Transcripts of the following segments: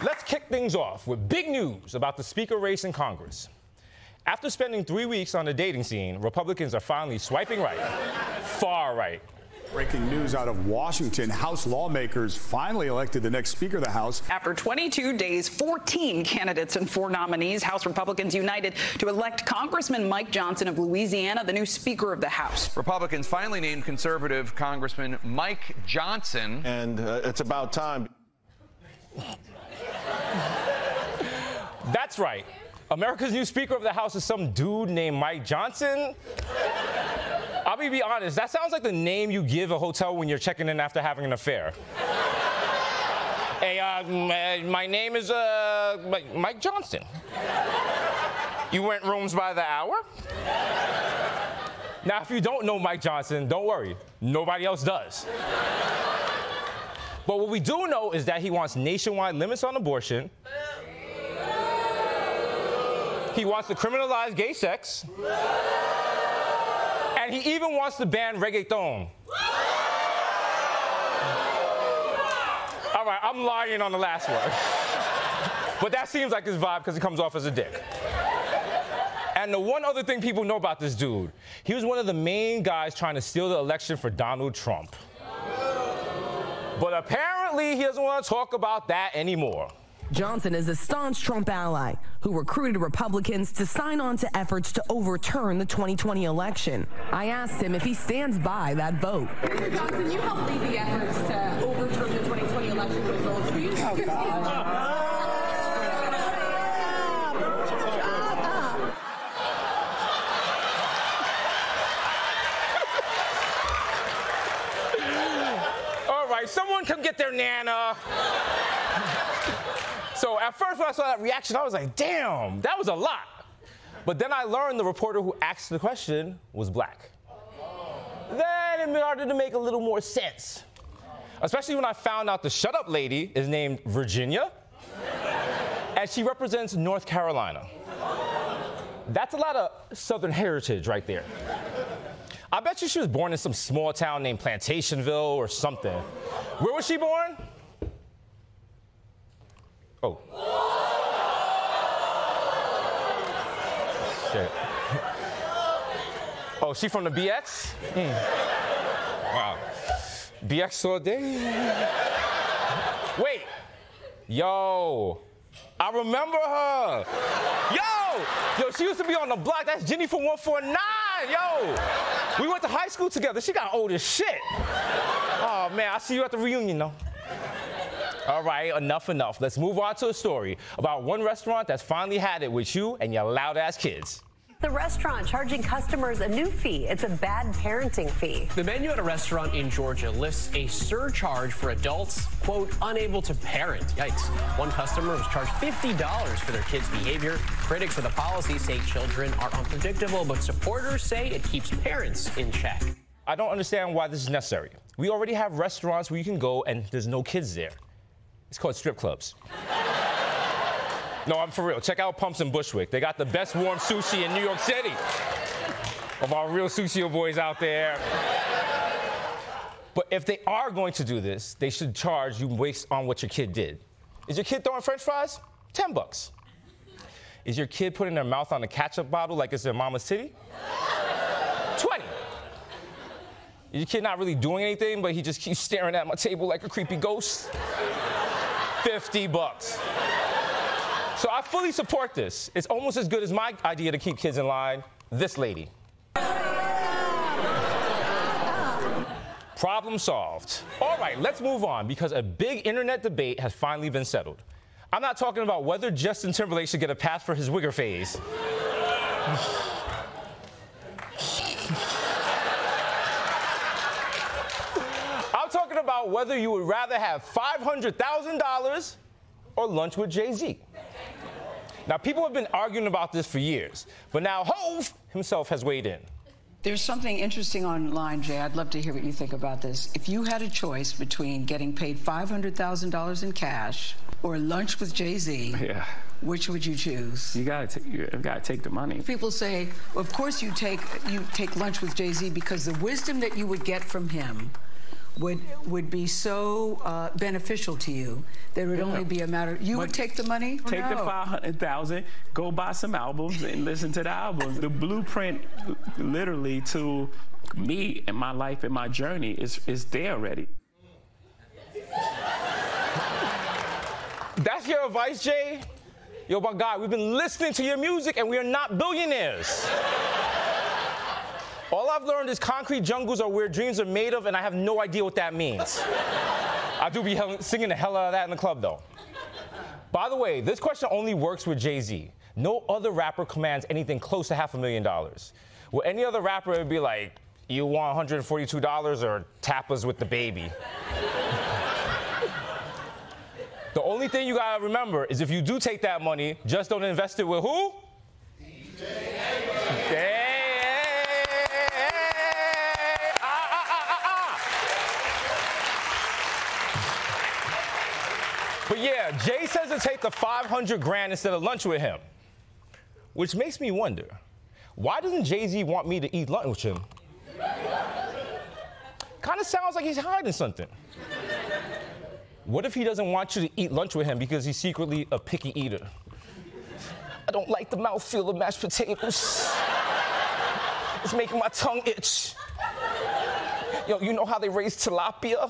Let's kick things off with big news about the speaker race in Congress. After spending 3 weeks on the dating scene, Republicans are finally swiping right, far right. Breaking news out of Washington. House lawmakers finally elected the next Speaker of the House. After 22 days, 14 candidates and 4 nominees, House Republicans united to elect Congressman Mike Johnson of Louisiana the new Speaker of the House. Republicans finally named conservative Congressman Mike Johnson. And it's about time. That's right. America's new Speaker of the House is some dude named Mike Johnson. I'll be honest, that sounds like the name you give a hotel when you're checking in after having an affair. Hey, my name is Mike Johnson. You rent rooms by the hour? Now, if you don't know Mike Johnson, don't worry. Nobody else does. But what we do know is that he wants nationwide limits on abortion. He wants to criminalize gay sex. And he even wants to ban reggaeton. All right, I'm lying on the last one. But that seems like his vibe because he comes off as a dick. And the one other thing people know about this dude, he was one of the main guys trying to steal the election for Donald Trump. But apparently he doesn't want to talk about that anymore. Johnson is a staunch Trump ally who recruited Republicans to sign on to efforts to overturn the 2020 election. I asked him if he stands by that vote. Mr. Johnson, you helped lead the efforts to overturn the 2020 election results. Will you oh, God. All right, someone come get their Nana. So at first when I saw that reaction, I was like, damn, that was a lot. But then I learned the reporter who asked the question was black. Then it started to make a little more sense. Especially when I found out the shut up lady is named Virginia, and she represents North Carolina. That's a lot of Southern heritage right there. I bet you she was born in some small town named Plantationville or something. Where was she born? Oh. Shit. Oh, she from the BX? Wow. BX all day? Wait. Yo. I remember her. Yo, she used to be on the block. That's Jenny from 149. Yo. We went to high school together. She got old as shit. Oh, man, I'll see you at the reunion, though. All right, enough. Let's move on to a story about one restaurant that's finally had it with you and your loud-ass kids. The restaurant charging customers a new fee. It's a bad parenting fee. The menu at a restaurant in Georgia lists a surcharge for adults, quote, unable to parent. Yikes. One customer was charged $50 for their kids' behavior. Critics of the policy say children are unpredictable, but supporters say it keeps parents in check. I don't understand why this is necessary. We already have restaurants where you can go and there's no kids there. It's called strip clubs. No, I'm for real. Check out Pumps in Bushwick. They got the best warm sushi in New York City. Of our real sushi boys out there. But if they are going to do this, they should charge you based on what your kid did. Is your kid throwing French fries? $10. Is your kid putting their mouth on a ketchup bottle like it's their mama's titty? $20. Is your kid not really doing anything, but he just keeps staring at my table like a creepy ghost? $50. So I fully support this. It's almost as good as my idea to keep kids in line. This lady. Problem solved. All right, let's move on because a big internet debate has finally been settled. I'm not talking about whether Justin Timberlake should get a pass for his wigger phase. I'm talking about whether you would rather have $500,000 or lunch with Jay-Z. Now, people have been arguing about this for years, but now Hov himself has weighed in. There's something interesting online, Jay. I'd love to hear what you think about this. If you had a choice between getting paid $500,000 in cash or lunch with Jay-Z, yeah, which would you choose? You gotta take the money. People say, well, of course you take lunch with Jay-Z because the wisdom that you would get from him would be so beneficial to you that it would only be a matter. You would take the money? Take the $500,000, go buy some albums and listen to the albums. The blueprint, literally, to me and my life and my journey is there already. That's your advice, Jay? Yo, my God, we've been listening to your music and we are not billionaires. All I've learned is concrete jungles are where dreams are made of, and I have no idea what that means. I do be singing the hell out of that in the club, though. By the way, this question only works with Jay-Z. No other rapper commands anything close to $500,000. With any other rapper, it would be like, you want $142 or tapas with the baby. The only thing you gotta remember is if you do take that money, just don't invest it with who? DJ. But yeah, Jay says to take the $500,000 instead of lunch with him. Which makes me wonder, why doesn't Jay-Z want me to eat lunch with him? Kind of sounds like he's hiding something. What if he doesn't want you to eat lunch with him because he's secretly a picky eater? I don't like the mouthfeel of mashed potatoes. It's making my tongue itch. Yo, you know how they raise tilapia?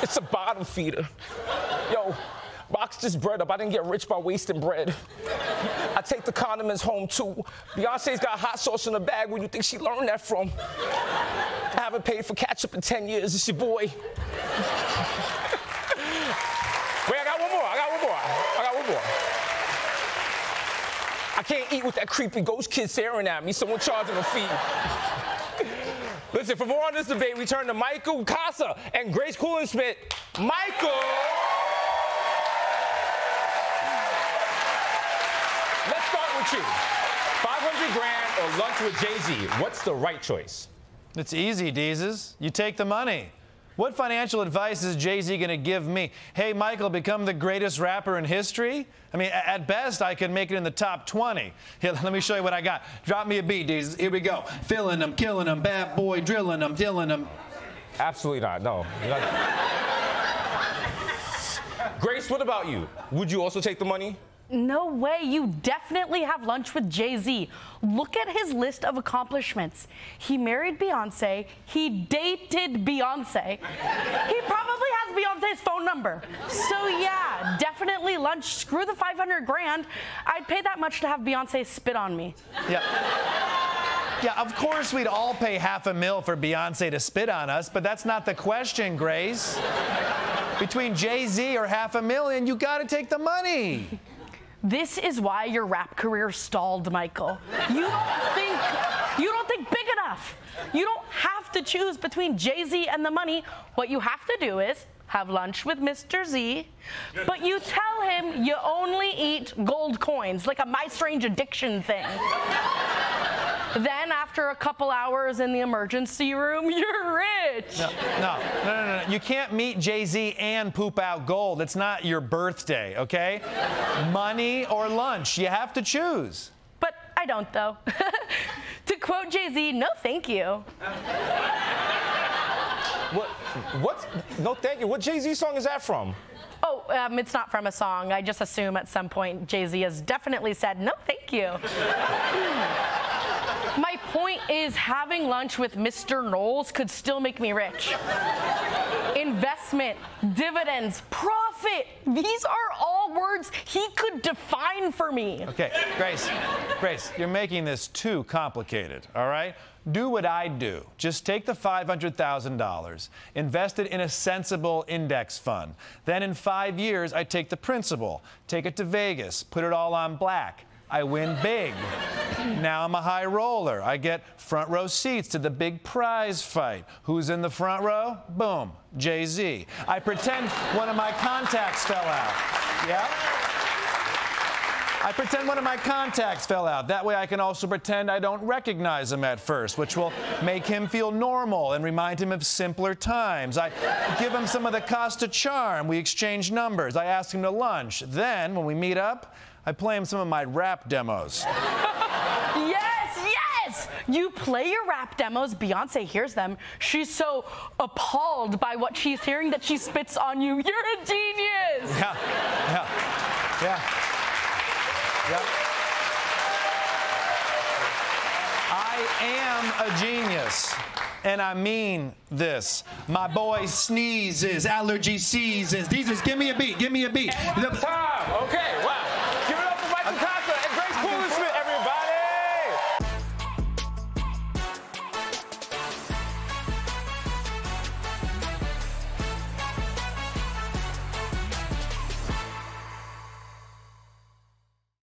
It's a bottom feeder. Yo, box this bread up. I didn't get rich by wasting bread. I take the condiments home, too. Beyonce's got hot sauce in the bag. Where do you think she learned that from? I haven't paid for ketchup in 10 years. It's your boy. Wait, I got one more. I can't eat with that creepy ghost kid staring at me. Someone charging a fee. Listen, for more on this debate, we turn to Michael Kosta and Grace Kuhlenschmidt. Michael! Let's start with you. $500,000 or lunch with Jay-Z? What's the right choice? It's easy, Desus. You take the money. What financial advice is Jay-Z going to give me? Hey, Michael, become the greatest rapper in history? I mean, at best, I could make it in the top 20. Here, let me show you what I got. Drop me a beat, Desus. Here we go. Filling them, killing them, bad boy, drilling them, dilling them. Absolutely not, no. Grace, what about you? Would you also take the money? No way. You definitely have lunch with Jay-Z. Look at his list of accomplishments. He married Beyonce. He dated Beyonce. He probably has Beyonce's phone number. So yeah, definitely lunch. Screw the $500,000. I'd pay that much to have Beyonce spit on me. Yeah, of course we'd all pay $500,000 for Beyonce to spit on us, but that's not the question, Grace. Between Jay-Z or $500,000, you gotta take the money. This is why your rap career stalled, Michael. You don't think big enough. You don't have to choose between Jay-Z and the money. What you have to do is have lunch with Mr. Z, but you tell him you only eat gold coins, like a My Strange Addiction thing. Then, after a couple hours in the emergency room, you're rich. No. You can't meet Jay-Z and poop out gold. It's not your birthday, okay? Money or lunch. You have to choose. But I don't, though. To quote Jay-Z, no thank you. What? No thank you. What Jay-Z song is that from? Oh, it's not from a song. I just assume at some point Jay-Z has definitely said no thank you. My point is having lunch with Mr. Knowles could still make me rich. Investment, dividends, profit. These are all words he could define for me. Okay, Grace, you're making this too complicated, all right? Do what I do. Just take the $500,000, invest it in a sensible index fund. Then in 5 years, I take the principal, take it to Vegas, put it all on black. I win big. Now I'm a high roller. I get front row seats to the big prize fight. Who's in the front row? Boom, Jay-Z. I pretend one of my contacts fell out. Yeah? I pretend one of my contacts fell out. That way I can also pretend I don't recognize him at first, which will make him feel normal and remind him of simpler times. I give him some of the Kosta charm. We exchange numbers. I ask him to lunch. Then, when we meet up, I play him some of my rap demos. Yes! You play your rap demos, Beyonce hears them. She's so appalled by what she's hearing that she spits on you. You're a genius. Yeah. I am a genius. And I mean this. My boy sneezes, allergy seasons. These is, give me a beat. Time, okay?